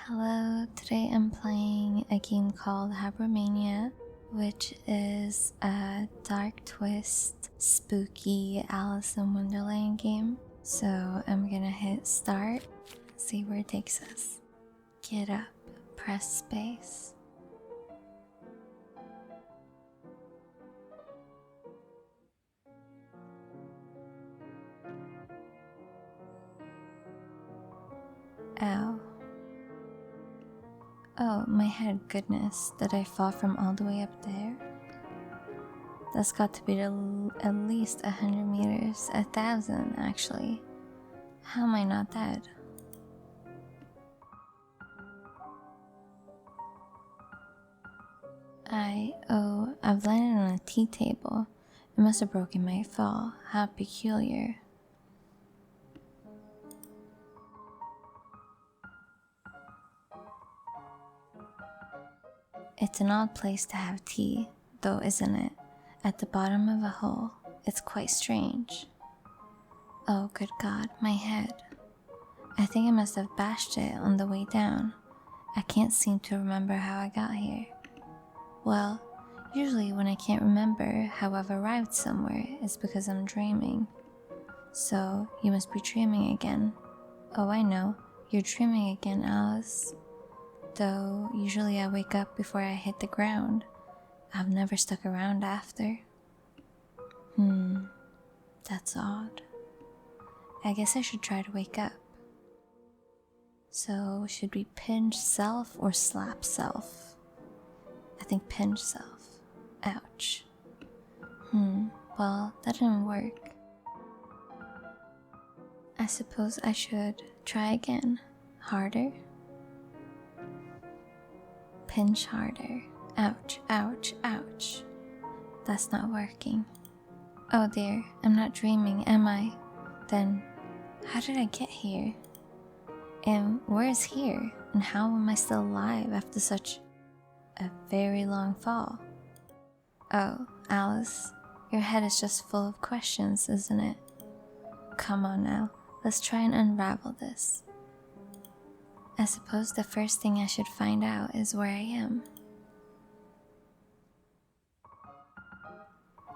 Hello, today I'm playing a game called Habromania, which is a dark twist, spooky Alice in Wonderland game. So I'm gonna hit start, see where it takes us. Get up, press space. Ow. Oh, my head, goodness, did I fall from all the way up there? That's got to be at least 100 meters, 1,000 actually. How am I not dead? I've landed on a tea table. It must have broken my fall. How peculiar. It's an odd place to have tea, though, isn't it? At the bottom of a hole. It's quite strange. Oh, good God, my head. I think I must have bashed it on the way down. I can't seem to remember how I got here. Well, usually when I can't remember how I've arrived somewhere, it's because I'm dreaming. So, you must be dreaming again. Oh, I know. You're dreaming again, Alice. Though, usually I wake up before I hit the ground. I've never stuck around after. That's odd. I guess I should try to wake up. So, should we pinch self or slap self? I think pinch self. Ouch. Well, that didn't work. I suppose I should try again. Harder? Pinch harder. Ouch, ouch, ouch. That's not working. Oh dear, I'm not dreaming, am I? Then, how did I get here? And where is here? And how am I still alive after such a very long fall? Oh, Alice, your head is just full of questions, isn't it? Come on now, let's try and unravel this. I suppose the first thing I should find out is where I am.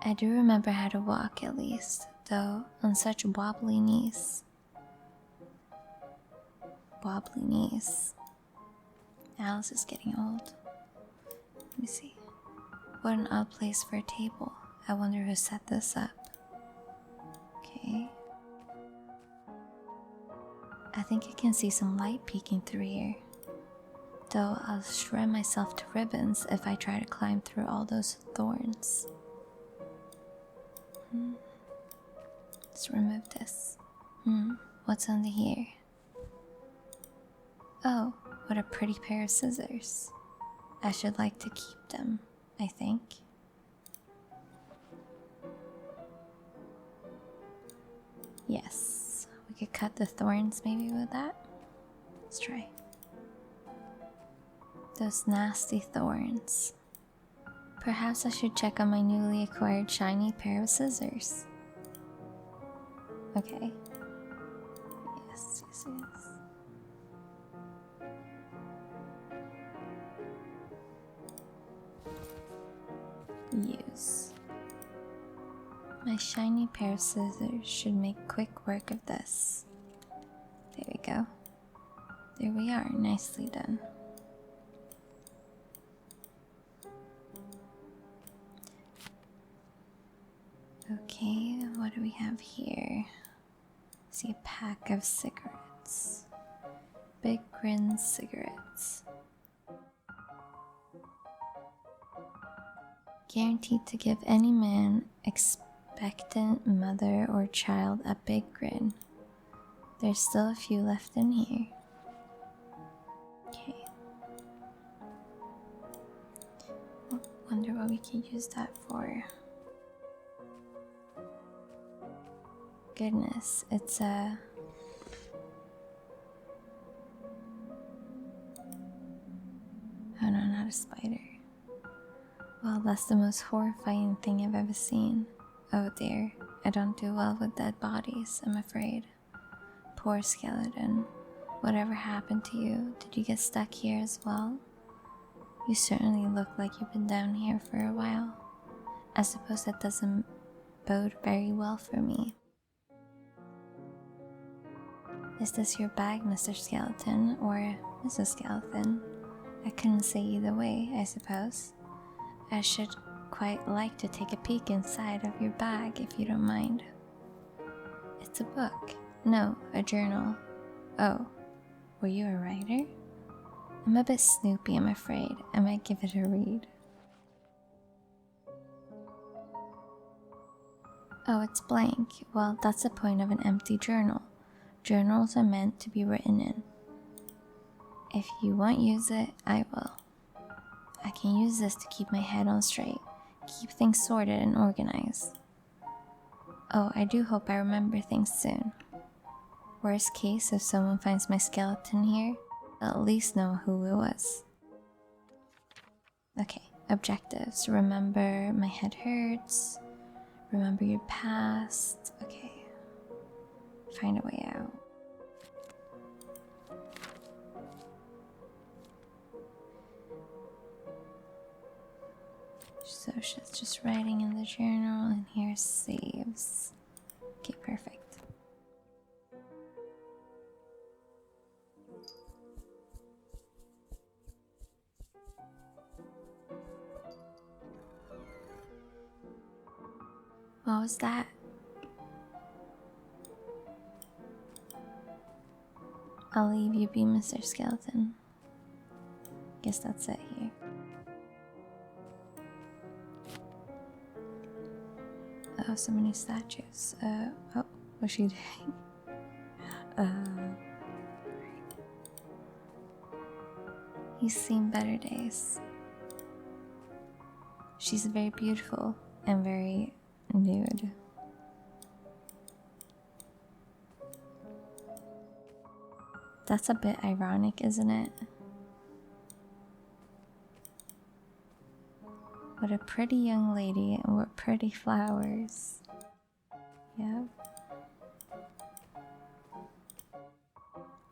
I do remember how to walk at least, though on such wobbly knees. Wobbly knees. Alice is getting old. Let me see. What an odd place for a table. I wonder who set this up. Okay. I think I can see some light peeking through here. Though I'll shred myself to ribbons if I try to climb through all those thorns. Let's remove this. What's under here? Oh, what a pretty pair of scissors. I should like to keep them, I think. Yes, we could cut the thorns maybe with that. Let's try. Those nasty thorns. Perhaps I should check on my newly acquired shiny pair of scissors. Okay. Yes. Use. My shiny pair of scissors should make quick work of this. There we go. There we are, nicely done. Okay, what do we have here? See a pack of cigarettes. Big Grin cigarettes. Guaranteed to give any man, expectant mother or child, a big grin. There's still a few left in here. Okay. Wonder what we can use that for. Goodness, it's a... Oh no, not a spider. Well, that's the most horrifying thing I've ever seen. Oh dear, I don't do well with dead bodies, I'm afraid. Poor skeleton. Whatever happened to you? Did you get stuck here as well? You certainly look like you've been down here for a while. I suppose that doesn't bode very well for me. Is this your bag, Mr. Skeleton, or Mrs. Skeleton? I couldn't say either way, I suppose. I should quite like to take a peek inside of your bag, if you don't mind. It's a book. No, a journal. Oh, were you a writer? I'm a bit snoopy, I'm afraid. I might give it a read. Oh, it's blank. Well, that's the point of an empty journal. Journals are meant to be written in. If you won't use it, I will. I can use this to keep my head on straight, keep things sorted and organized. Oh, I do hope I remember things soon. Worst case, if someone finds my skeleton here, they'll at least know who it was. Okay, objectives. Remember my head hurts. Remember your past. Okay. Find a way out. So she's just writing in the journal, and here's saves. Okay, perfect. What was that? I'll leave you be, Mr. Skeleton. Guess that's it here. Oh, so many statues. Oh, what's she doing? He's seen better days. She's very beautiful and very nude. That's a bit ironic, isn't it? What a pretty young lady and what pretty flowers. Yep.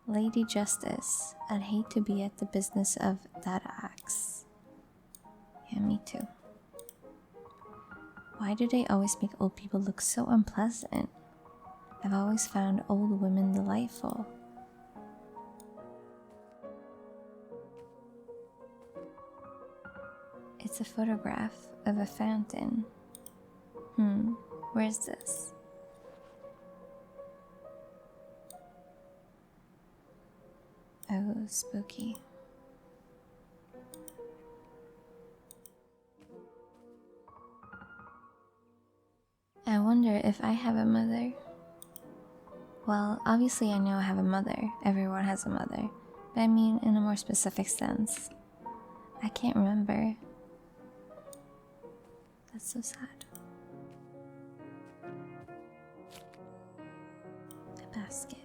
Lady Justice. I'd hate to be at the business of that axe. Yeah, me too. Why do they always make old people look so unpleasant? I've always found old women delightful. It's a photograph of a fountain. Where's this? Oh, spooky. I wonder if I have a mother. Well, obviously I know I have a mother. Everyone has a mother. But I mean in a more specific sense. I can't remember. That's so sad. A basket.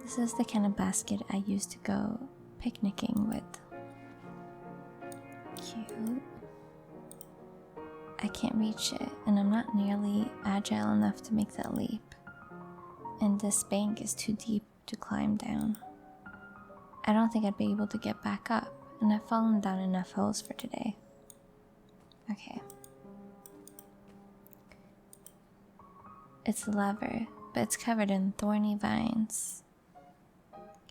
This is the kind of basket I used to go picnicking with. Cute. I can't reach it, and I'm not nearly agile enough to make that leap. And this bank is too deep to climb down. I don't think I'd be able to get back up, and I've fallen down enough holes for today. Okay. It's a lever, but it's covered in thorny vines.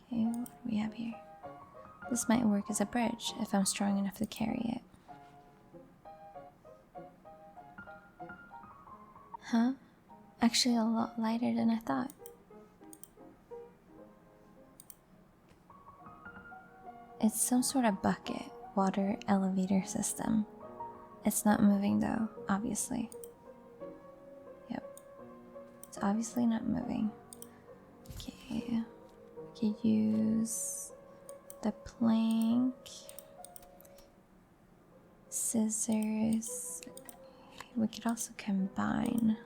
Okay, what do we have here? This might work as a bridge if I'm strong enough to carry it. Huh? Actually a lot lighter than I thought. It's some sort of bucket, water elevator system. It's not moving though, obviously. Yep. It's obviously not moving. Okay. We could use the plank. Scissors. We could also combine.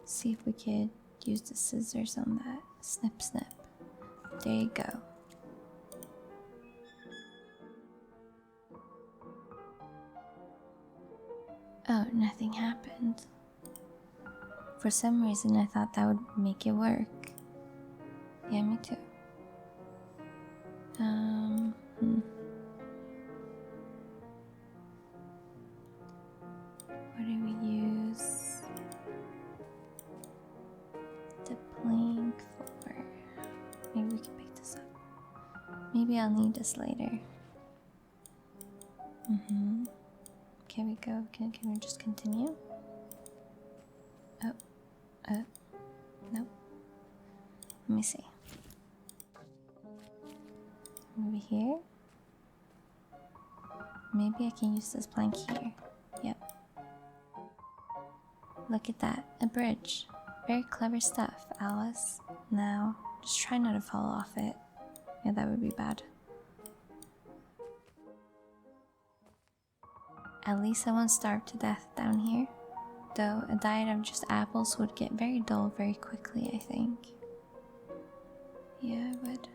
See if we could use the scissors on that. Snip, snip. There you go. Oh, nothing happened. For some reason I thought that would make it work. Yeah, me too. What do we use the plank for? Maybe we can pick this up. Maybe I'll need this later. Can we go? Can we just continue? Oh, nope. Let me see. Maybe here? Maybe I can use this plank here. Yep. Look at that, a bridge. Very clever stuff, Alice. Now, just try not to fall off it. Yeah, that would be bad. At least I won't starve to death down here. Though a diet of just apples would get very dull very quickly, I think. Yeah, I would.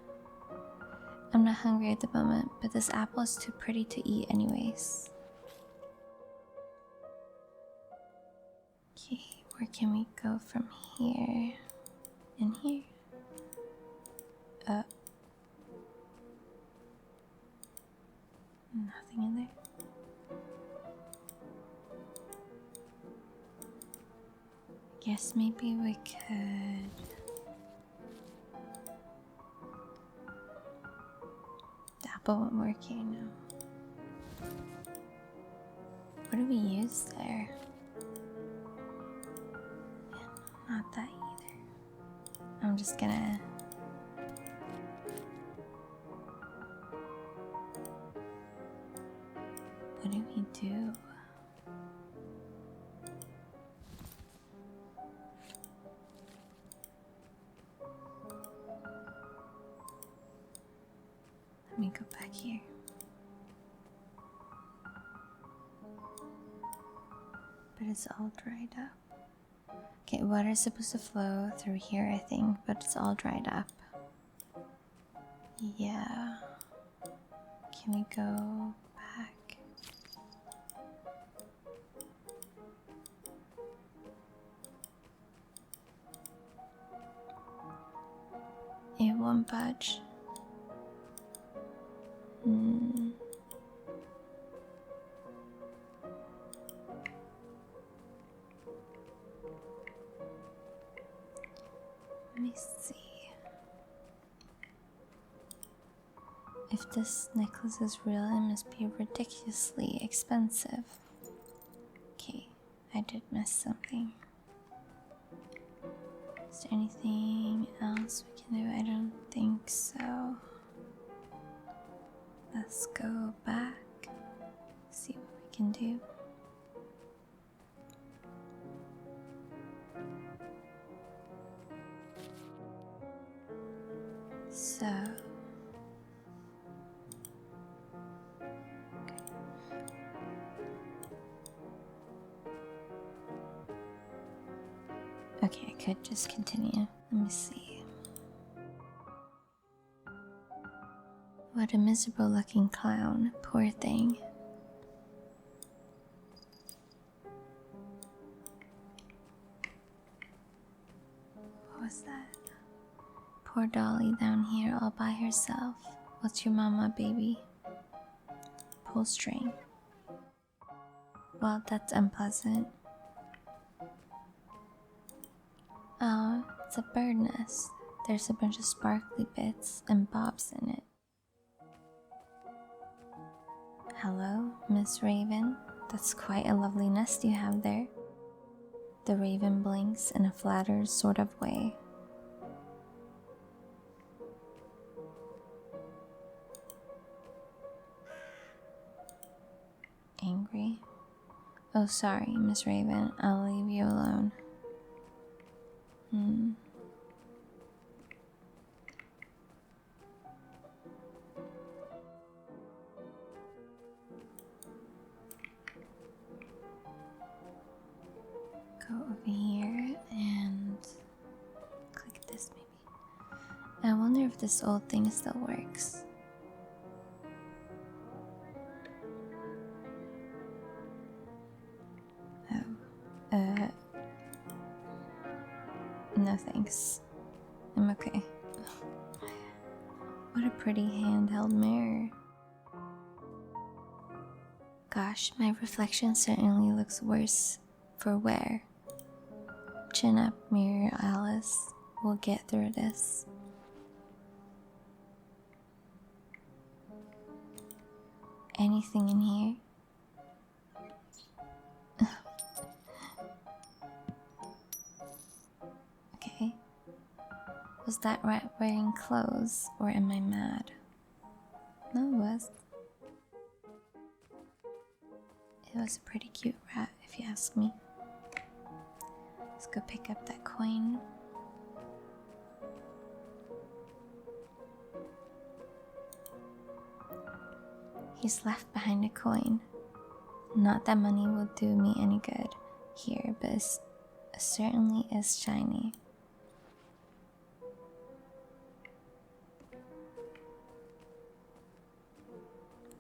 I'm not hungry at the moment, but this apple is too pretty to eat anyways. Okay, where can we go from here? In here? Nothing in there. Guess maybe we could... The apple won't work here now. What do we use there? Yeah, not that either. I'm just gonna... What do we do? Let me go back here. But it's all dried up. Okay, water's supposed to flow through here, I think, but it's all dried up. Yeah. Can we go back? It won't budge. Let me see. If this necklace is real, it must be ridiculously expensive. Okay, I did miss something. Is there anything else we can do? I don't think so. Let's go back, see what we can do. So, okay, I could just continue. Let me see. What a miserable looking clown, poor thing. What was that? Poor Dolly down here all by herself. What's your mama, baby? Pull string. Well, that's unpleasant. Oh, it's a bird nest. There's a bunch of sparkly bits and bobs in it. Hello, Miss Raven. That's quite a lovely nest you have there. The raven blinks in a flattered sort of way. Angry? Oh, sorry, Miss Raven. I'll leave you alone. Go over here and click this maybe. I wonder if this old thing still works. No thanks. I'm okay. What a pretty handheld mirror. Gosh, my reflection certainly looks worse for wear. Chin up, mirror Alice. We'll get through this. Anything in here? Okay. Was that rat wearing clothes, or am I mad? No, it was. It was a pretty cute rat, if you ask me. Let's go pick up that coin. He's left behind a coin. Not that money will do me any good here, but it certainly is shiny.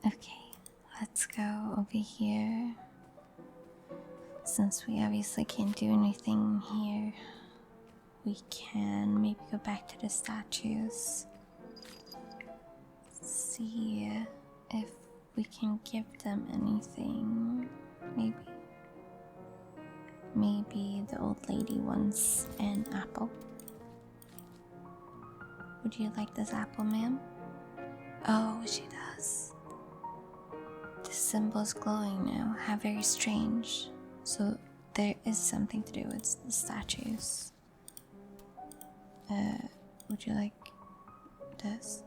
Okay, let's go over here. Since we obviously can't do anything here, we can maybe go back to the statues. See if we can give them anything. Maybe the old lady wants an apple. Would you like this apple, ma'am? Oh, she does. The symbol's glowing now. How very strange. So there is something to do with the statues. Would you like this?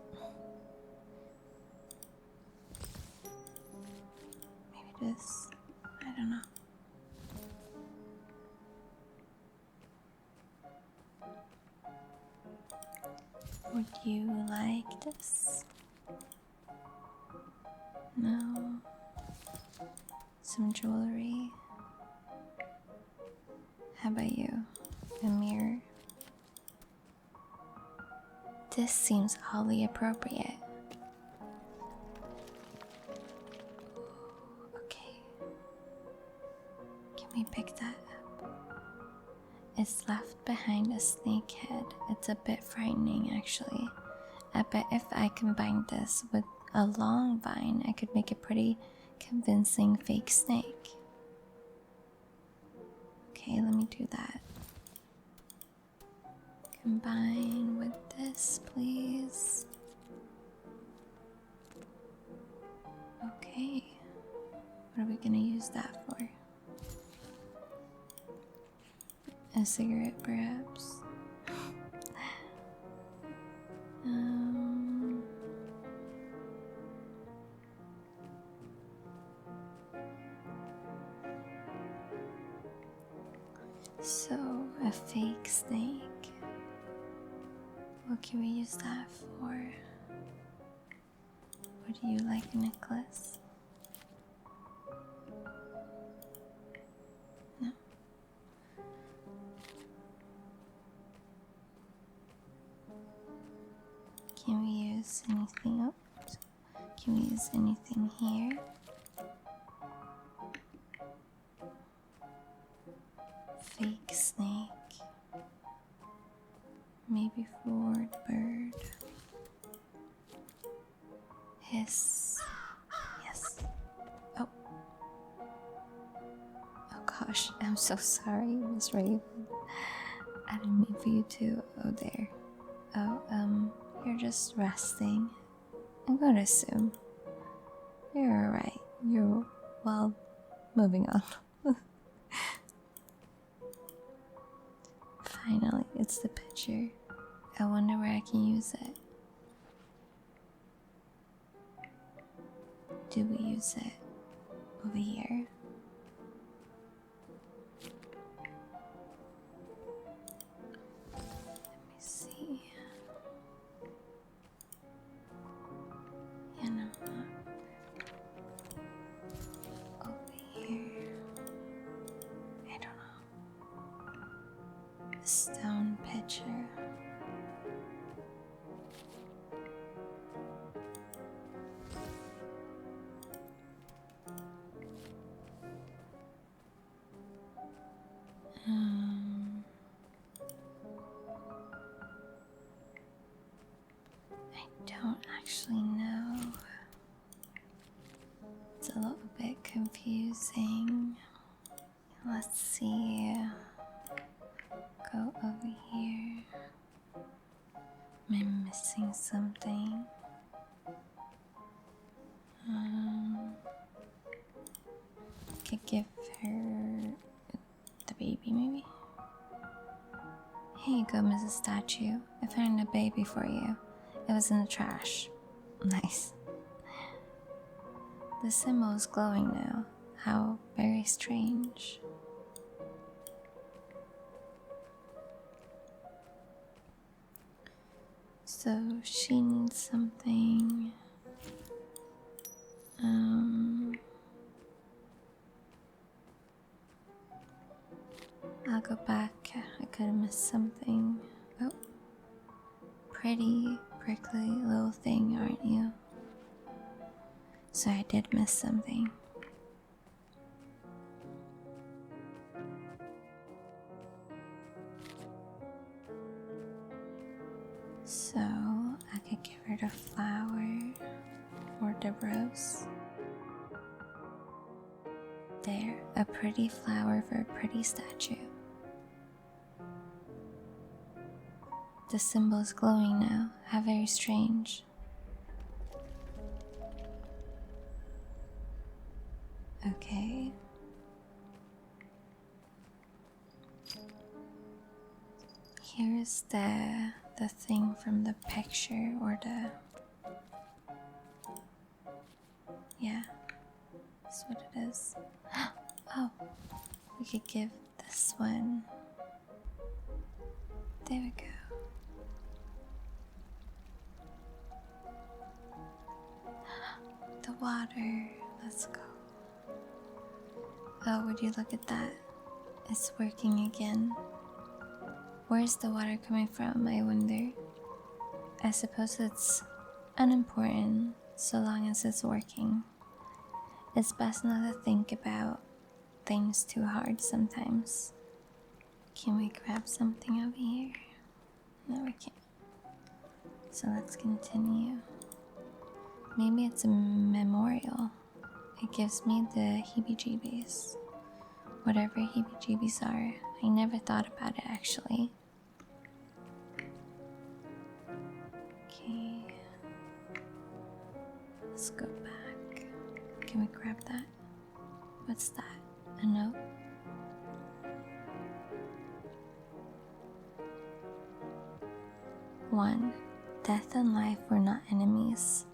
Maybe this? I don't know. Would you like this? No. Some jewelry. How about you? A mirror? This seems wholly appropriate. Okay. Can we pick that up? It's left behind a snake head. It's a bit frightening, actually. I bet if I combined this with a long vine, I could make a pretty convincing fake snake. Okay, let me do that. Combine with this, please. Okay. What are we gonna use that for? A cigarette, perhaps? So, a fake snake. What can we use that for? Would you like a necklace? No. Can we use anything else? Can we use anything here? Fake snake. Maybe for the bird. Hiss. Yes. Oh. Oh gosh, I'm so sorry, Miss Raven. I didn't mean for you to. Oh, there. Oh, you're just resting. I'm going to assume. You're alright. You're, well, moving on. Finally, it's the picture. I wonder where I can use it. Do we use it over here? Let me see. Yeah, no, over here. I don't know. A stone pitcher. I don't Actually, no. It's a little bit confusing. Let's see. Go over here. Am I missing something? Could give her the baby, maybe? Here you go, Mrs. Statue. I found a baby for you. It was in the trash. Nice. The symbol is glowing now. How very strange. So she needs something. I'll go back. I could have missed something. Oh. Pretty, prickly little thing, aren't you? So I did miss something. So I could give her the flower or the rose. There, a pretty flower for a pretty statue. The symbol is glowing now. How very strange. Okay. Here's the thing from the picture, or the... Yeah, that's what it is. Oh, we could give this one. There we go. The water. Let's go. Oh, would you look at that? It's working again. Where's the water coming from, I wonder? I suppose it's unimportant so long as it's working. It's best not to think about things too hard sometimes. Can we grab something over here? No, we can't. So let's continue. Maybe it's a memorial. It gives me the heebie-jeebies. Whatever heebie-jeebies are. I never thought about it, actually. Okay. Let's go back. Can we grab that? What's that? A note? One, death and life were not enemies,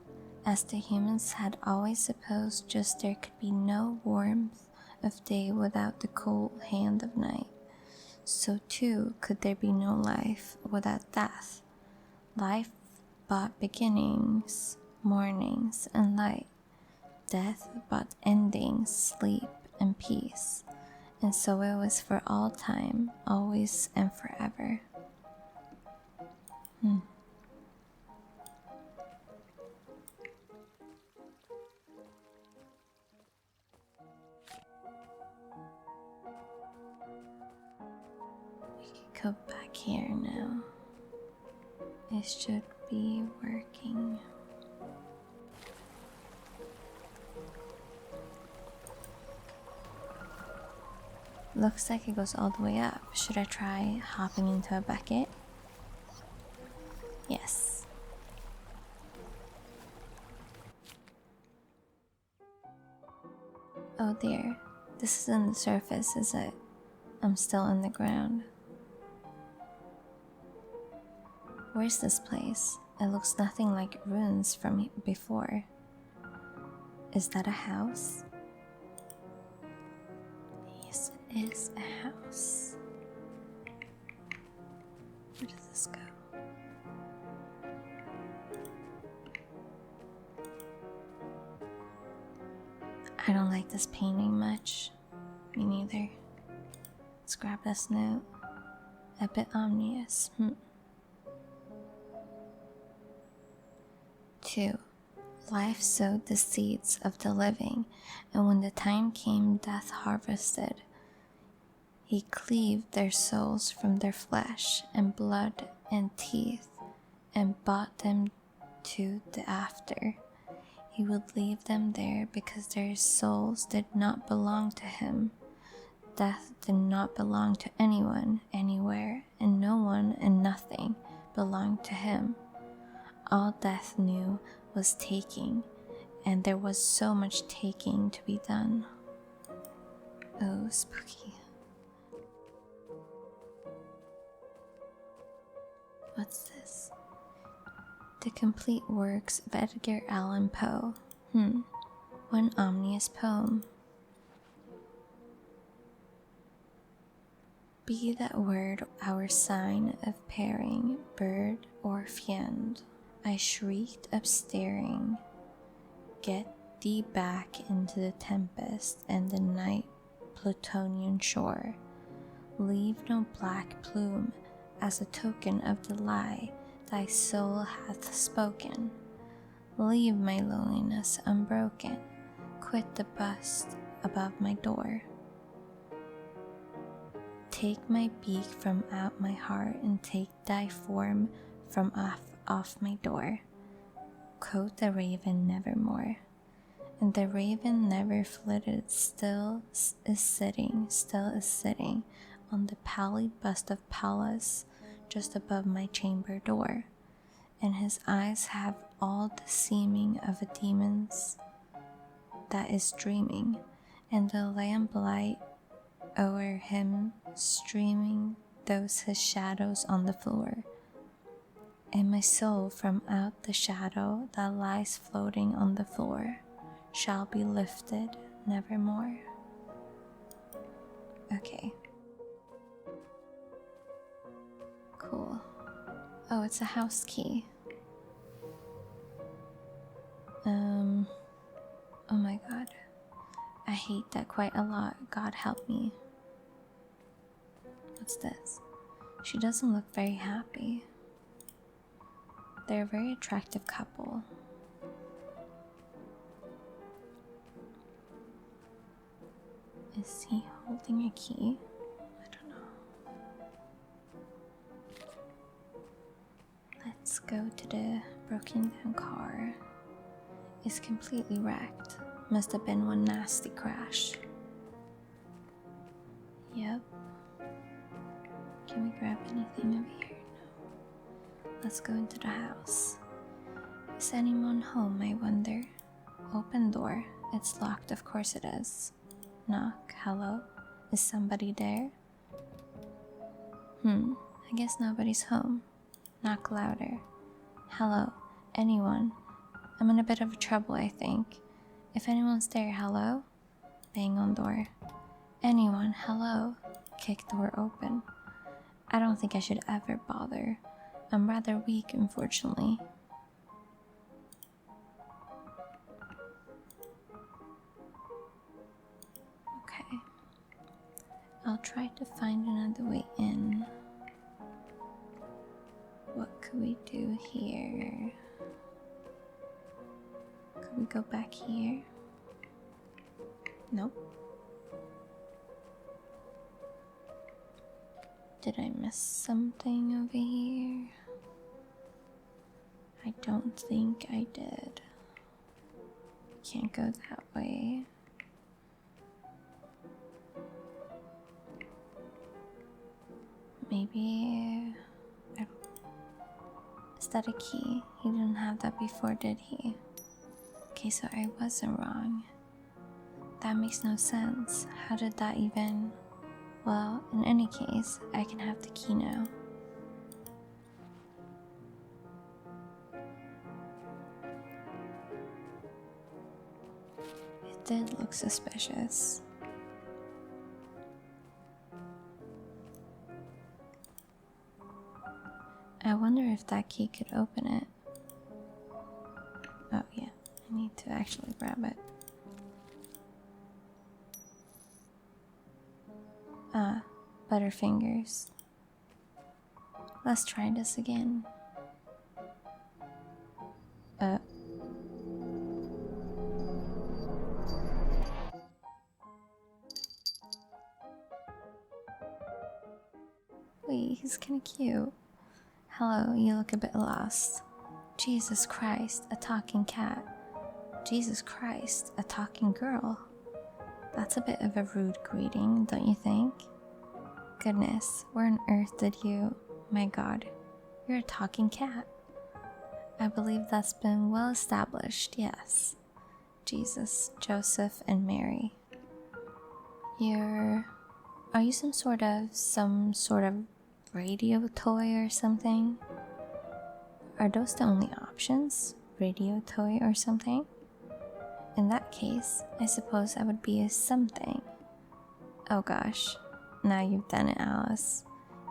as the humans had always supposed. Just there could be no warmth of day without the cold hand of night. So too could there be no life without death. Life brought beginnings, mornings, and light. Death brought endings, sleep, and peace. And so it was for all time, always and forever. We can go back here now. It should be working. Looks like it goes all the way up. Should I try hopping into a bucket? Yes. Oh dear. This isn't the surface, is it? I'm still in the ground. Where's this place? It looks nothing like ruins from before. Is that a house? Yes, it is a house. Where does this go? I don't like this painting much. Me neither. Let's grab this note. A bit ominous. 2. Life sowed the seeds of the living, and when the time came, death harvested. He cleaved their souls from their flesh and blood and teeth, and brought them to the after. He would leave them there because their souls did not belong to him. Death did not belong to anyone, anywhere, and no one and nothing belonged to him. All death knew was taking, and there was so much taking to be done. Oh, spooky. What's this? The complete works of Edgar Allan Poe. One ominous poem. Be that word our sign of pairing, bird or fiend. I shrieked upstaring. Get thee back into the tempest and the night Plutonian shore. Leave no black plume as a token of the lie thy soul hath spoken. Leave my loneliness unbroken. Quit the bust above my door. Take my beak from out my heart and take thy form from off my door. Quote the raven nevermore. And the raven never flitted, still is sitting on the pallid bust of Pallas just above my chamber door. And his eyes have all the seeming of a demon's that is dreaming, and the lamplight o'er him streaming those his shadows on the floor. And my soul from out the shadow that lies floating on the floor shall be lifted nevermore. Okay. Cool. Oh, it's a house key. Oh my god. I hate that quite a lot. God help me. What's this? She doesn't look very happy. They're a very attractive couple. Is he holding a key? I don't know. Let's go to the broken down car. It's completely wrecked. Must have been one nasty crash. Yep. Can we grab anything over here? No. Let's go into the house. Is anyone home, I wonder? Open door. It's locked, of course it is. Knock. Hello? Is somebody there? I guess nobody's home. Knock louder. Hello? Anyone? I'm in a bit of trouble, I think. If anyone's there, hello? Bang on door. Anyone, hello? Kick door open. I don't think I should ever bother. I'm rather weak, unfortunately. Okay. I'll try to find another way in. What could we do here? Could we go back here? Nope. Did I miss something over here? I don't think I did. Can't go that way. Maybe... Is that a key? He didn't have that before, did he? Okay, so I wasn't wrong. That makes no sense. How did that even... Well, in any case, I can have the key now. It did look suspicious. I wonder if that key could open it. Oh yeah, I need to actually grab it. Butterfingers. Let's try this again. Wait, he's kinda cute. Hello, you look a bit lost. Jesus Christ, a talking cat. Jesus Christ, a talking girl. That's a bit of a rude greeting, don't you think? Goodness, where on earth did you... My God, you're a talking cat. I believe that's been well established, yes. Jesus, Joseph, and Mary. Are you some sort of radio toy or something? Are those the only options? Radio toy or something? In that case, I suppose I would be a something. Oh gosh, now you've done it, Alice.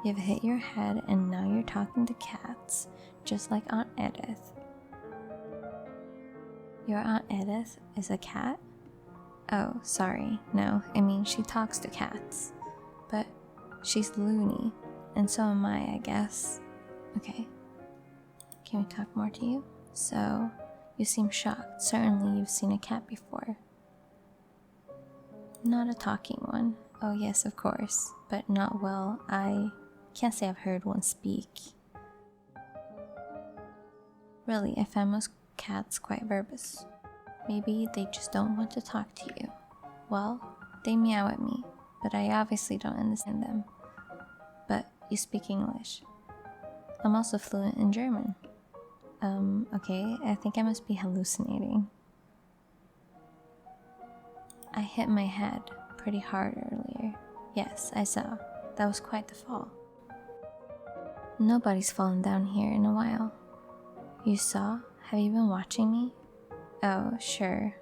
You've hit your head and now you're talking to cats, just like Aunt Edith. Your Aunt Edith is a cat? Oh, sorry, no, I mean she talks to cats. But she's loony, and so am I guess. Okay. Can we talk more to you? So, you seem shocked. Certainly you've seen a cat before. Not a talking one. Oh yes, of course. But not well. I can't say I've heard one speak. Really, I find most cats quite verbose. Maybe they just don't want to talk to you. Well, they meow at me, but I obviously don't understand them. But you speak English. I'm also fluent in German. Okay, I think I must be hallucinating. I hit my head pretty hard earlier. Yes, I saw. That was quite the fall. Nobody's fallen down here in a while. You saw? Have you been watching me? Oh, sure.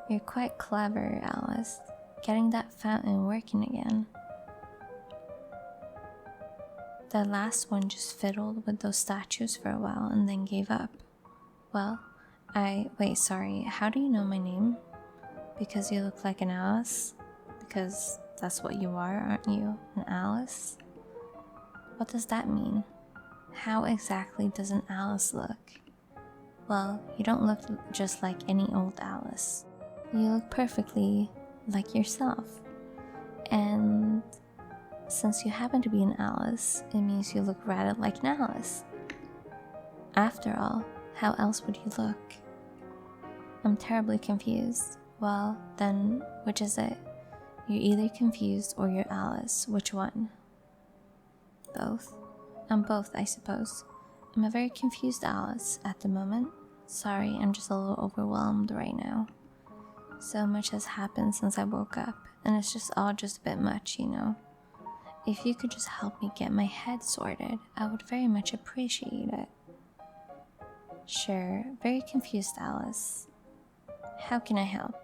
You're quite clever, Alice. Getting that fountain working again. The last one just fiddled with those statues for a while and then gave up. Well, wait, sorry, how do you know my name? Because you look like an Alice? Because that's what you are, aren't you? An Alice? What does that mean? How exactly does an Alice look? Well, you don't look just like any old Alice. You look perfectly like yourself. And since you happen to be an Alice, it means you look rather like an Alice. After all, how else would you look? I'm terribly confused. Well, then, which is it? You're either confused or you're Alice. Which one? Both? I'm both, I suppose. I'm a very confused Alice at the moment. Sorry, I'm just a little overwhelmed right now. So much has happened since I woke up, and it's just all just a bit much, you know. If you could just help me get my head sorted, I would very much appreciate it. Sure, very confused Alice. How can I help?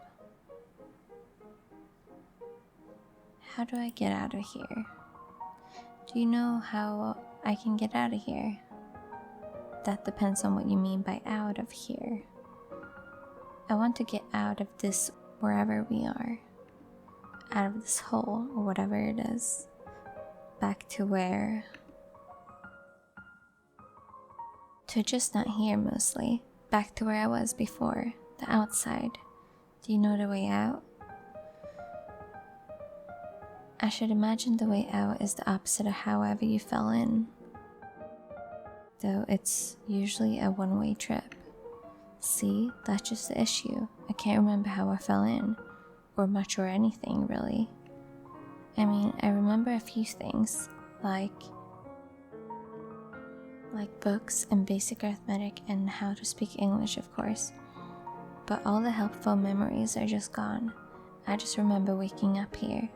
How do I get out of here? Do you know how I can get out of here? That depends on what you mean by out of here. I want to get out of this wherever we are. Out of this hole, or whatever it is. Back to where? To just not here mostly. Back to where I was before. The outside. Do you know the way out? I should imagine the way out is the opposite of however you fell in. Though it's usually a one-way trip. See, that's just the issue. I can't remember how I fell in. Or much or anything, really. I mean, I remember a few things, like books and basic arithmetic and how to speak English, of course. But all the helpful memories are just gone. I just remember waking up here.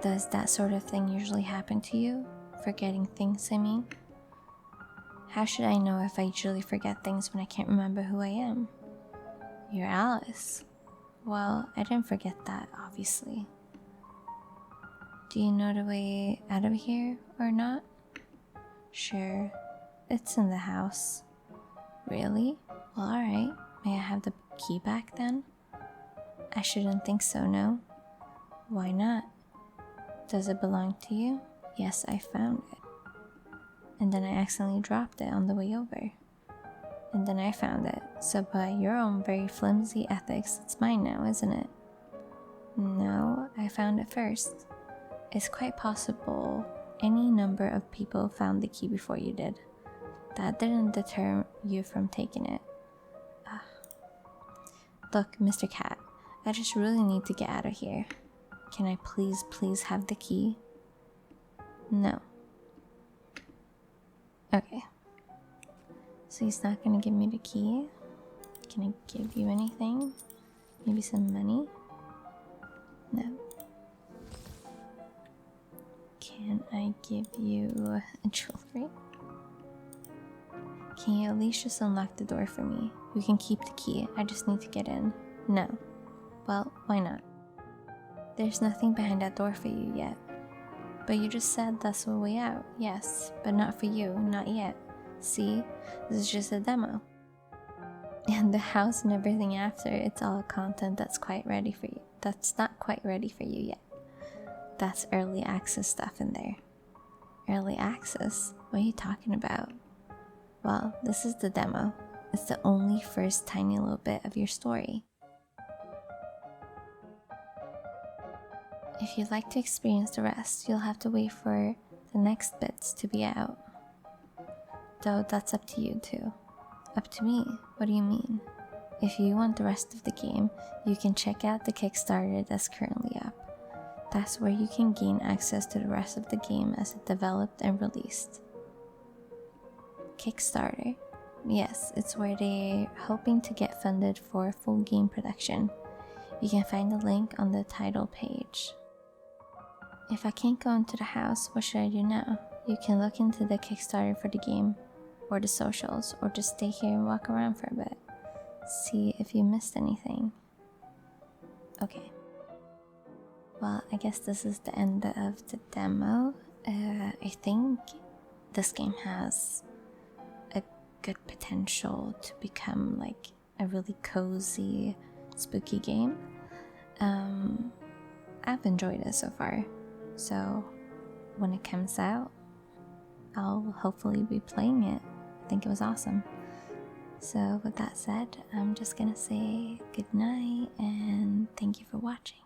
Does that sort of thing usually happen to you? Forgetting things, I mean? How should I know if I usually forget things when I can't remember who I am? You're Alice. Well, I didn't forget that, obviously. Do you know the way out of here, or not? Sure, it's in the house. Really? Well, alright. May I have the key back then? I shouldn't think so, no? Why not? Does it belong to you? Yes, I found it. And then I accidentally dropped it on the way over. And then I found it. So by your own very flimsy ethics, it's mine now, isn't it? No, I found it first. It's quite possible any number of people found the key before you did. That didn't deter you from taking it. Look, Mr. Cat, I just really need to get out of here. Can I please have the key? No. Okay. So he's not gonna give me the key. Can I give you anything? Maybe some money? No. Can I give you a jewelry? Can you at least just unlock the door for me? You can keep the key, I just need to get in. No. Well, why not? There's nothing behind that door for you yet. But you just said that's the way out. Yes, but not for you, not yet. See, this is just a demo. And the house and everything after, it's all content that's quite ready for you. That's not quite ready for you yet. That's early access stuff in there. Early access? What are you talking about? Well, this is the demo. It's the only first tiny little bit of your story. If you'd like to experience the rest, you'll have to wait for the next bits to be out. Though that's up to you too. Up to me? What do you mean? If you want the rest of the game, you can check out the Kickstarter that's currently up. That's where you can gain access to the rest of the game as it developed and released. Kickstarter? Yes, it's where they're hoping to get funded for full game production. You can find the link on the title page. If I can't go into the house, what should I do now? You can look into the Kickstarter for the game, or the socials, or just stay here and walk around for a bit. See if you missed anything. Okay. Well, I guess this is the end of the demo. I think this game has a good potential to become like a really cozy, spooky game. I've enjoyed it so far. So when it comes out, I'll hopefully be playing it. I think it was awesome. So with that said, I'm just gonna say good night and thank you for watching.